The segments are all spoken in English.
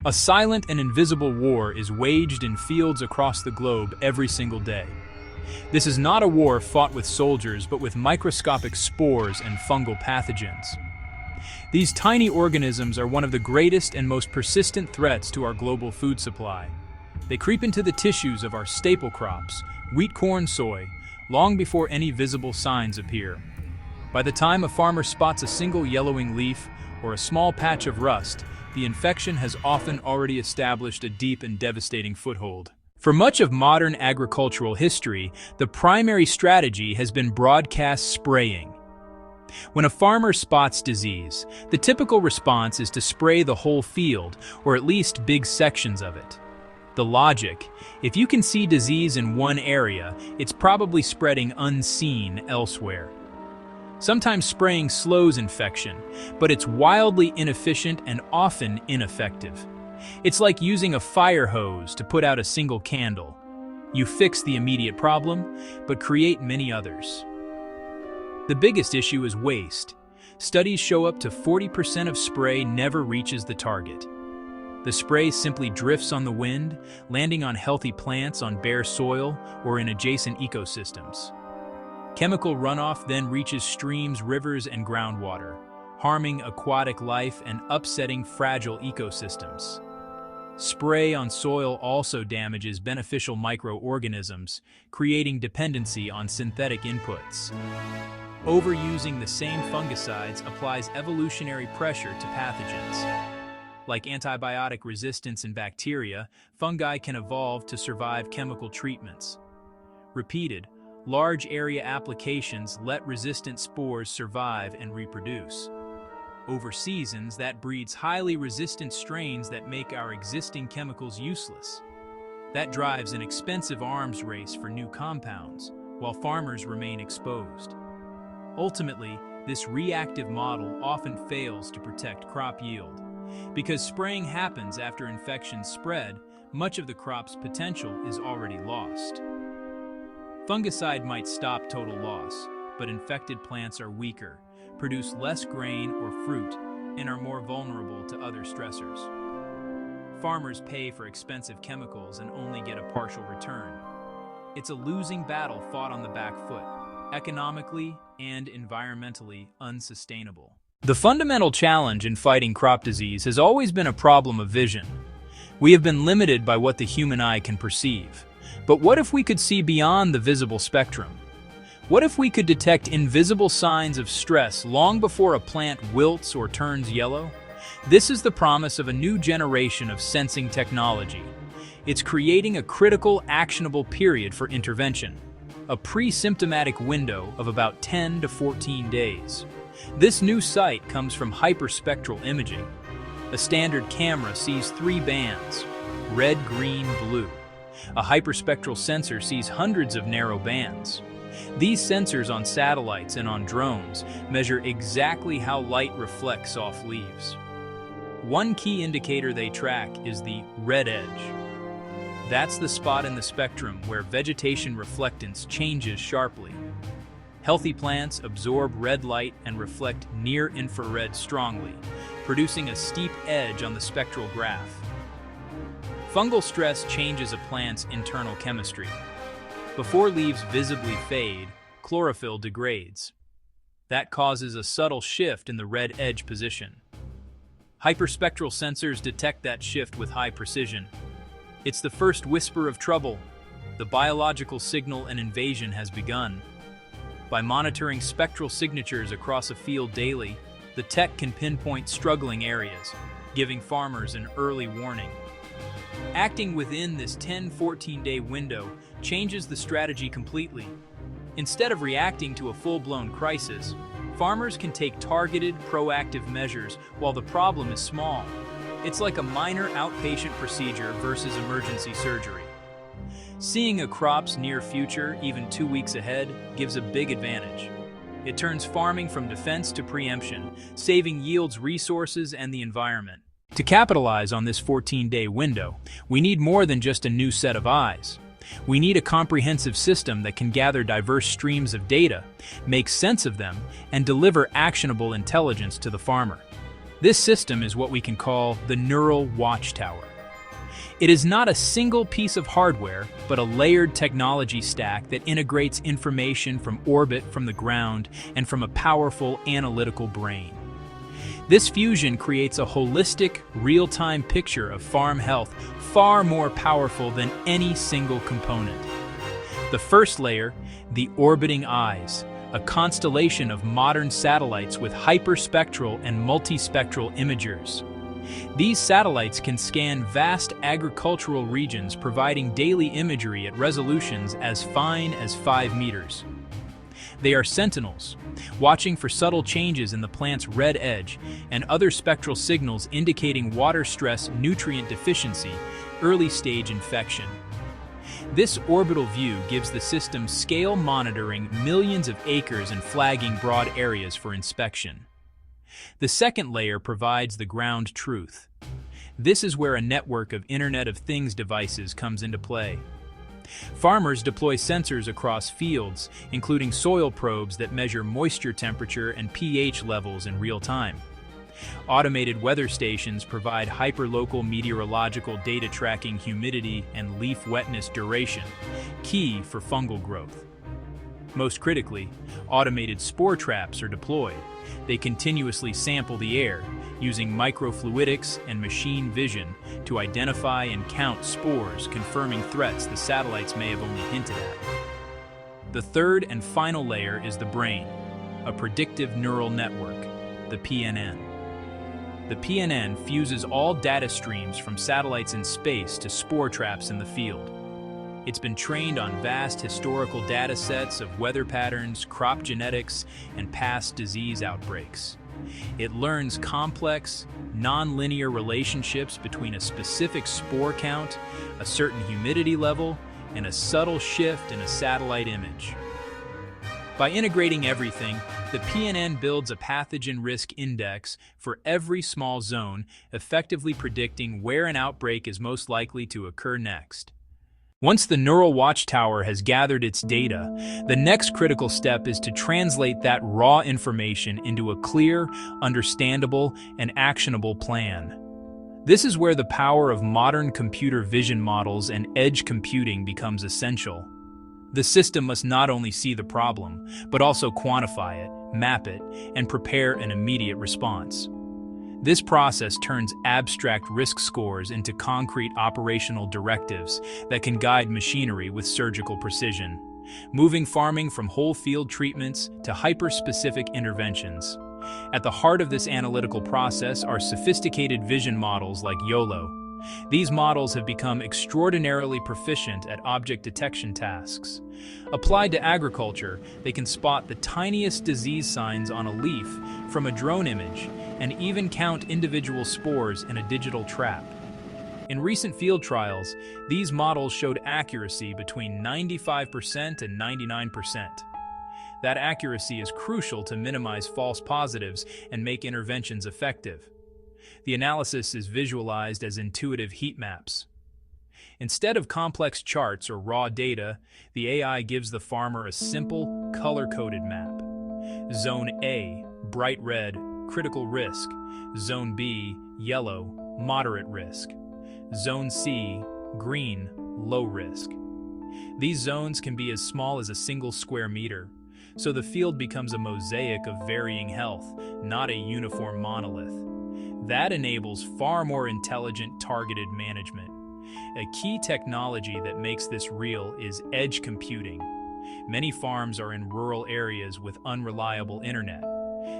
A silent and invisible war is waged in fields across the globe every single day. This is not a war fought with soldiers, but with microscopic spores and fungal pathogens. These tiny organisms are one of the greatest and most persistent threats to our global food supply. They creep into the tissues of our staple crops, wheat, corn, soy, long before any visible signs appear. By the time a farmer spots a single yellowing leaf or a small patch of rust, the infection has often already established a deep and devastating foothold. For much of modern agricultural history, the primary strategy has been broadcast spraying. When a farmer spots disease, the typical response is to spray the whole field, or at least big sections of it. The logic: if you can see disease in one area, it's probably spreading unseen elsewhere. Sometimes spraying slows infection, but it's wildly inefficient and often ineffective. It's like using a fire hose to put out a single candle. You fix the immediate problem, but create many others. The biggest issue is waste. Studies show up to 40% of spray never reaches the target. The spray simply drifts on the wind, landing on healthy plants on bare soil or in adjacent ecosystems. Chemical runoff then reaches streams, rivers, and groundwater, harming aquatic life and upsetting fragile ecosystems. Spray on soil also damages beneficial microorganisms, creating dependency on synthetic inputs. Overusing the same fungicides applies evolutionary pressure to pathogens. Like antibiotic resistance in bacteria, fungi can evolve to survive chemical treatments. Repeated, large area applications let resistant spores survive and reproduce. Over seasons, that breeds highly resistant strains that make our existing chemicals useless. That drives an expensive arms race for new compounds, while farmers remain exposed. Ultimately, this reactive model often fails to protect crop yield. Because spraying happens after infections spread, much of the crop's potential is already lost. Fungicide might stop total loss, but infected plants are weaker, produce less grain or fruit, and are more vulnerable to other stressors. Farmers pay for expensive chemicals and only get a partial return. It's a losing battle fought on the back foot, economically and environmentally unsustainable. The fundamental challenge in fighting crop disease has always been a problem of vision. We have been limited by what the human eye can perceive. But what if we could see beyond the visible spectrum? What if we could detect invisible signs of stress long before a plant wilts or turns yellow? This is the promise of a new generation of sensing technology. It's creating a critical, actionable period for intervention, a pre-symptomatic window of about 10 to 14 days. This new sight comes from hyperspectral imaging. A standard camera sees 3 bands: red, green, blue. A hyperspectral sensor sees hundreds of narrow bands. These sensors on satellites and on drones measure exactly how light reflects off leaves. One key indicator they track is the red edge. That's the spot in the spectrum where vegetation reflectance changes sharply. Healthy plants absorb red light and reflect near-infrared strongly, producing a steep edge on the spectral graph. Fungal stress changes a plant's internal chemistry. Before leaves visibly fade, chlorophyll degrades. That causes a subtle shift in the red edge position. Hyperspectral sensors detect that shift with high precision. It's the first whisper of trouble. The biological signal and invasion has begun. By monitoring spectral signatures across a field daily, the tech can pinpoint struggling areas, giving farmers an early warning. Acting within this 10-14 day window changes the strategy completely. Instead of reacting to a full-blown crisis, farmers can take targeted, proactive measures while the problem is small. It's like a minor outpatient procedure versus emergency surgery. Seeing a crop's near future, even 2 weeks ahead, gives a big advantage. It turns farming from defense to preemption, saving yields, resources, and the environment. To capitalize on this 14-day window, we need more than just a new set of eyes. We need a comprehensive system that can gather diverse streams of data, make sense of them, and deliver actionable intelligence to the farmer. This system is what we can call the neural watchtower. It is not a single piece of hardware, but a layered technology stack that integrates information from orbit, from the ground, and from a powerful analytical brain. This fusion creates a holistic, real-time picture of farm health far more powerful than any single component. The first layer, the orbiting eyes, a constellation of modern satellites with hyperspectral and multispectral imagers. These satellites can scan vast agricultural regions, providing daily imagery at resolutions as fine as 5 meters. They are sentinels, watching for subtle changes in the plant's red edge and other spectral signals indicating water stress, nutrient deficiency, early-stage infection. This orbital view gives the system scale, monitoring millions of acres and flagging broad areas for inspection. The second layer provides the ground truth. This is where a network of Internet of Things devices comes into play. Farmers deploy sensors across fields, including soil probes that measure moisture temperature and pH levels in real time. Automated weather stations provide hyperlocal meteorological data tracking humidity and leaf wetness duration, key for fungal growth. Most critically, automated spore traps are deployed. They continuously sample the air, using microfluidics and machine vision to identify and count spores, confirming threats the satellites may have only hinted at. The third and final layer is the brain, a predictive neural network, the PNN. The PNN fuses all data streams from satellites in space to spore traps in the field. It's been trained on vast historical data sets of weather patterns, crop genetics, and past disease outbreaks. It learns complex, non-linear relationships between a specific spore count, a certain humidity level, and a subtle shift in a satellite image. By integrating everything, the PNN builds a pathogen risk index for every small zone, effectively predicting where an outbreak is most likely to occur next. Once the neural watchtower has gathered its data, the next critical step is to translate that raw information into a clear, understandable, and actionable plan. This is where the power of modern computer vision models and edge computing becomes essential. The system must not only see the problem, but also quantify it, map it, and prepare an immediate response. This process turns abstract risk scores into concrete operational directives that can guide machinery with surgical precision, moving farming from whole field treatments to hyper-specific interventions. At the heart of this analytical process are sophisticated vision models like YOLO. These models have become extraordinarily proficient at object detection tasks. Applied to agriculture, they can spot the tiniest disease signs on a leaf from a drone image and even count individual spores in a digital trap. In recent field trials, these models showed accuracy between 95% and 99%. That accuracy is crucial to minimize false positives and make interventions effective. The analysis is visualized as intuitive heat maps. Instead of complex charts or raw data, the AI gives the farmer a simple, color-coded map. Zone A, bright red, critical risk. Zone B, yellow, moderate risk. Zone C, green, low risk. These zones can be as small as a single square meter, so the field becomes a mosaic of varying health, not a uniform monolith. That enables far more intelligent, targeted management. A key technology that makes this real is edge computing. Many farms are in rural areas with unreliable internet.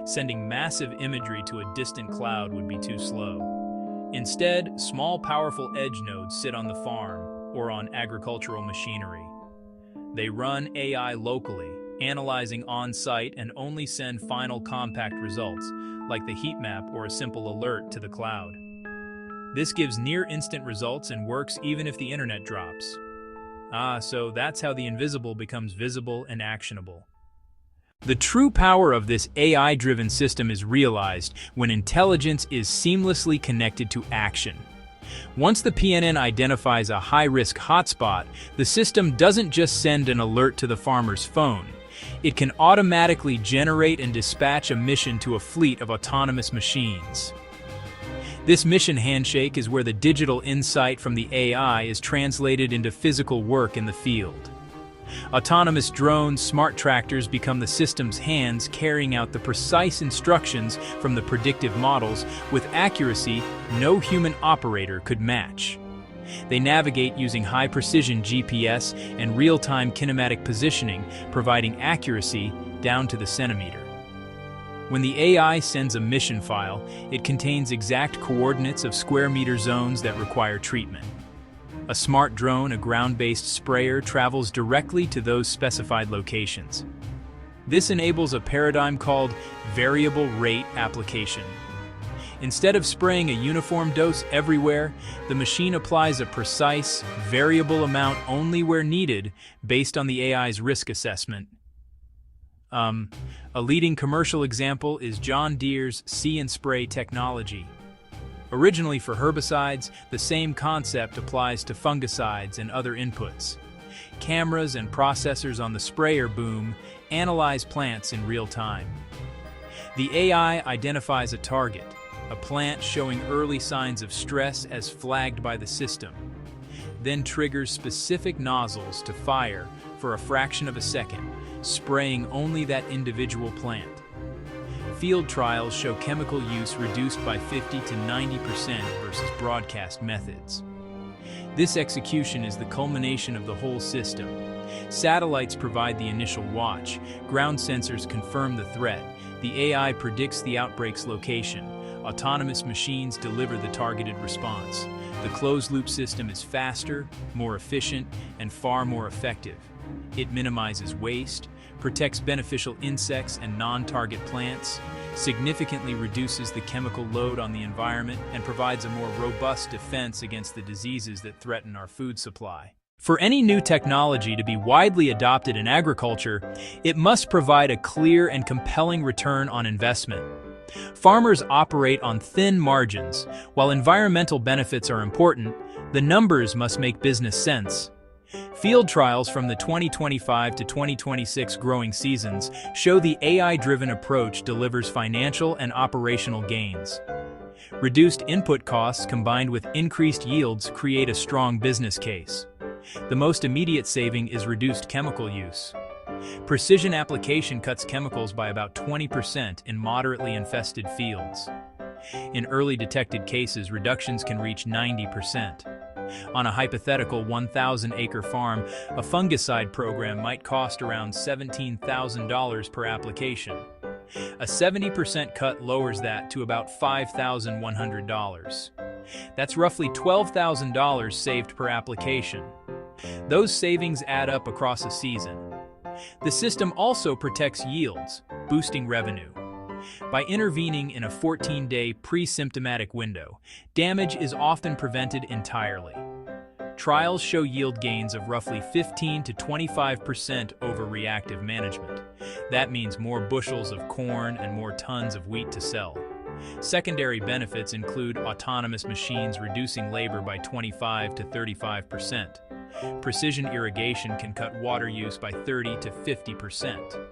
Sending massive imagery to a distant cloud would be too slow. Instead, small, powerful edge nodes sit on the farm or on agricultural machinery. They run AI locally, analyzing on-site and only send final compact results, like the heat map or a simple alert to the cloud. This gives near-instant results and works even if the internet drops. So that's how the invisible becomes visible and actionable. The true power of this AI-driven system is realized when intelligence is seamlessly connected to action. Once the PNN identifies a high-risk hotspot, the system doesn't just send an alert to the farmer's phone. It can automatically generate and dispatch a mission to a fleet of autonomous machines. This mission handshake is where the digital insight from the AI is translated into physical work in the field. Autonomous drones, smart tractors become the system's hands carrying out the precise instructions from the predictive models with accuracy no human operator could match. They navigate using high-precision GPS and real-time kinematic positioning, providing accuracy down to the centimeter. When the AI sends a mission file, it contains exact coordinates of square meter zones that require treatment. A smart drone, a ground-based sprayer, travels directly to those specified locations. This enables a paradigm called variable rate application. Instead of spraying a uniform dose everywhere, the machine applies a precise, variable amount only where needed based on the AI's risk assessment. A leading commercial example is John Deere's See and Spray technology. Originally for herbicides, the same concept applies to fungicides and other inputs. Cameras and processors on the sprayer boom analyze plants in real time. The AI identifies a target, a plant showing early signs of stress as flagged by the system, then triggers specific nozzles to fire for a fraction of a second, spraying only that individual plant. Field trials show chemical use reduced by 50 to 90% versus broadcast methods. This execution is the culmination of the whole system. Satellites provide the initial watch, ground sensors confirm the threat, the AI predicts the outbreak's location, autonomous machines deliver the targeted response. The closed-loop system is faster, more efficient, and far more effective. It minimizes waste, protects beneficial insects and non-target plants, significantly reduces the chemical load on the environment, and provides a more robust defense against the diseases that threaten our food supply. For any new technology to be widely adopted in agriculture, it must provide a clear and compelling return on investment. Farmers operate on thin margins. While environmental benefits are important, the numbers must make business sense. Field trials from the 2025 to 2026 growing seasons show the AI-driven approach delivers financial and operational gains. Reduced input costs combined with increased yields create a strong business case. The most immediate saving is reduced chemical use. Precision application cuts chemicals by about 20% in moderately infested fields. In early detected cases, reductions can reach 90%. On a hypothetical 1,000-acre farm, a fungicide program might cost around $17,000 per application. A 70% cut lowers that to about $5,100. That's roughly $12,000 saved per application. Those savings add up across a season. The system also protects yields, boosting revenue. By intervening in a 14-day pre-symptomatic window, damage is often prevented entirely. Trials show yield gains of roughly 15 to 25% over reactive management. That means more bushels of corn and more tons of wheat to sell. Secondary benefits include autonomous machines reducing labor by 25 to 35%. Precision irrigation can cut water use by 30 to 50%.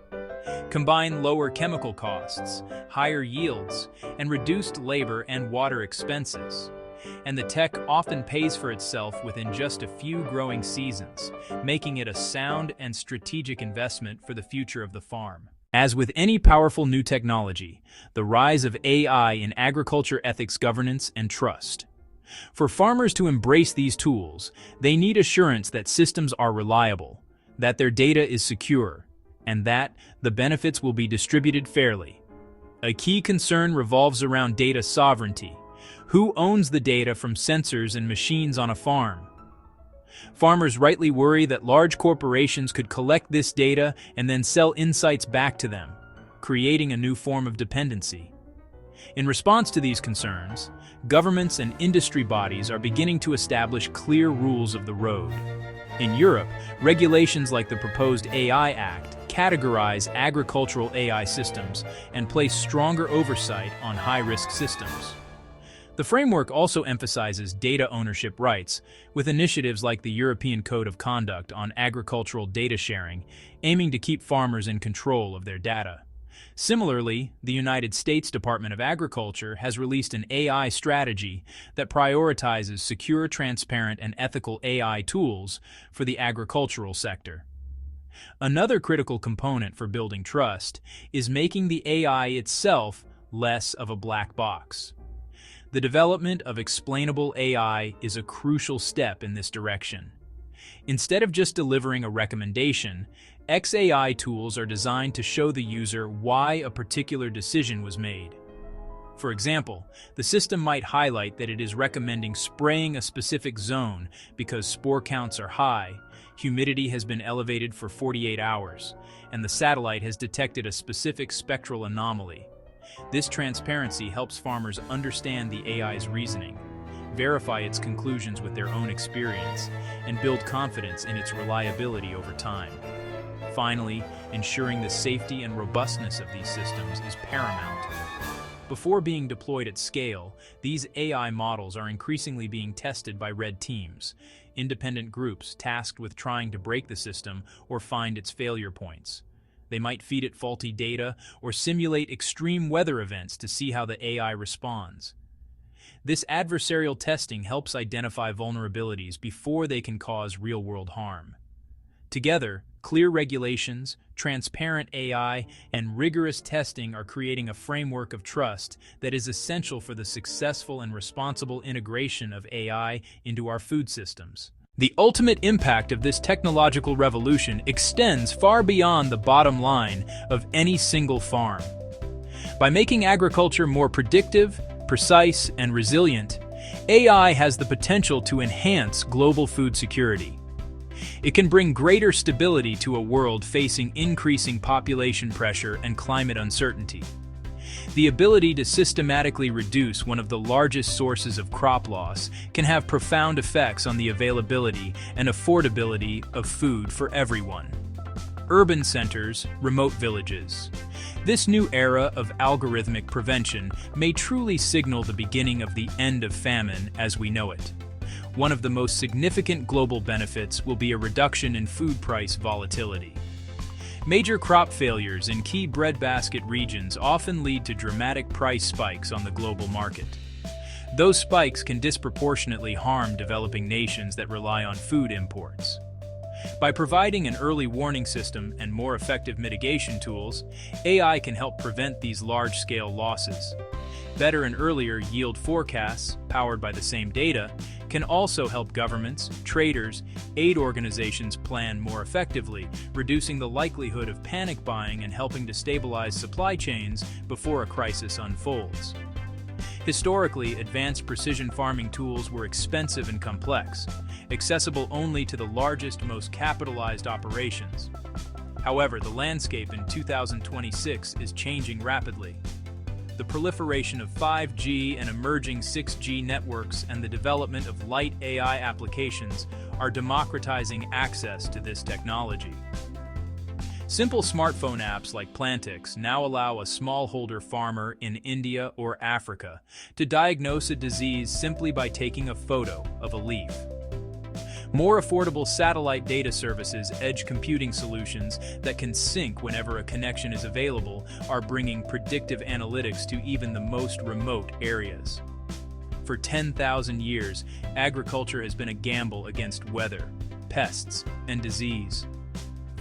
Combine lower chemical costs, higher yields, and reduced labor and water expenses. And the tech often pays for itself within just a few growing seasons, making it a sound and strategic investment for the future of the farm. As with any powerful new technology, the rise of AI in agriculture ethics, governance, and trust. For farmers to embrace these tools, they need assurance that systems are reliable, that their data is secure, and that the benefits will be distributed fairly. A key concern revolves around data sovereignty. Who owns the data from sensors and machines on a farm? Farmers rightly worry that large corporations could collect this data and then sell insights back to them, creating a new form of dependency. In response to these concerns, governments and industry bodies are beginning to establish clear rules of the road. In Europe, regulations like the proposed AI Act categorize agricultural AI systems and place stronger oversight on high-risk systems. The framework also emphasizes data ownership rights, with initiatives like the European Code of Conduct on agricultural data sharing, aiming to keep farmers in control of their data. Similarly, the United States Department of Agriculture has released an AI strategy that prioritizes secure, transparent, and ethical AI tools for the agricultural sector. Another critical component for building trust is making the AI itself less of a black box. The development of explainable AI is a crucial step in this direction. Instead of just delivering a recommendation, XAI tools are designed to show the user why a particular decision was made. For example, the system might highlight that it is recommending spraying a specific zone because spore counts are high, humidity has been elevated for 48 hours, and the satellite has detected a specific spectral anomaly. This transparency helps farmers understand the AI's reasoning, verify its conclusions with their own experience, and build confidence in its reliability over time. Finally, ensuring the safety and robustness of these systems is paramount. Before being deployed at scale, these AI models are increasingly being tested by red teams, independent groups tasked with trying to break the system or find its failure points. They might feed it faulty data or simulate extreme weather events to see how the AI responds. This adversarial testing helps identify vulnerabilities before they can cause real-world harm. Together, clear regulations, transparent AI, and rigorous testing are creating a framework of trust that is essential for the successful and responsible integration of AI into our food systems. The ultimate impact of this technological revolution extends far beyond the bottom line of any single farm. By making agriculture more predictive, precise, and resilient, AI has the potential to enhance global food security. It can bring greater stability to a world facing increasing population pressure and climate uncertainty. The ability to systematically reduce one of the largest sources of crop loss can have profound effects on the availability and affordability of food for everyone. Urban centers, remote villages. This new era of algorithmic prevention may truly signal the beginning of the end of famine as we know it. One of the most significant global benefits will be a reduction in food price volatility. Major crop failures in key breadbasket regions often lead to dramatic price spikes on the global market. Those spikes can disproportionately harm developing nations that rely on food imports. By providing an early warning system and more effective mitigation tools, AI can help prevent these large-scale losses. Better and earlier yield forecasts, powered by the same data, can also help governments, traders, aid organizations plan more effectively, reducing the likelihood of panic buying and helping to stabilize supply chains before a crisis unfolds. Historically, advanced precision farming tools were expensive and complex, accessible only to the largest, most capitalized operations. However, the landscape in 2026 is changing rapidly. The proliferation of 5G and emerging 6G networks and the development of light AI applications are democratizing access to this technology. Simple smartphone apps like Plantix now allow a smallholder farmer in India or Africa to diagnose a disease simply by taking a photo of a leaf. More affordable satellite data services, edge computing solutions that can sync whenever a connection is available, are bringing predictive analytics to even the most remote areas. For 10,000 years, agriculture has been a gamble against weather, pests, and disease.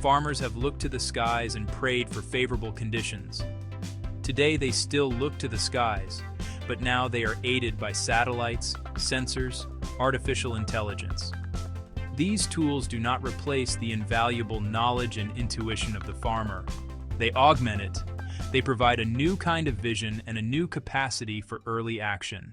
Farmers have looked to the skies and prayed for favorable conditions. Today they still look to the skies, but now they are aided by satellites, sensors, artificial intelligence. These tools do not replace the invaluable knowledge and intuition of the farmer. They augment it. They provide a new kind of vision and a new capacity for early action.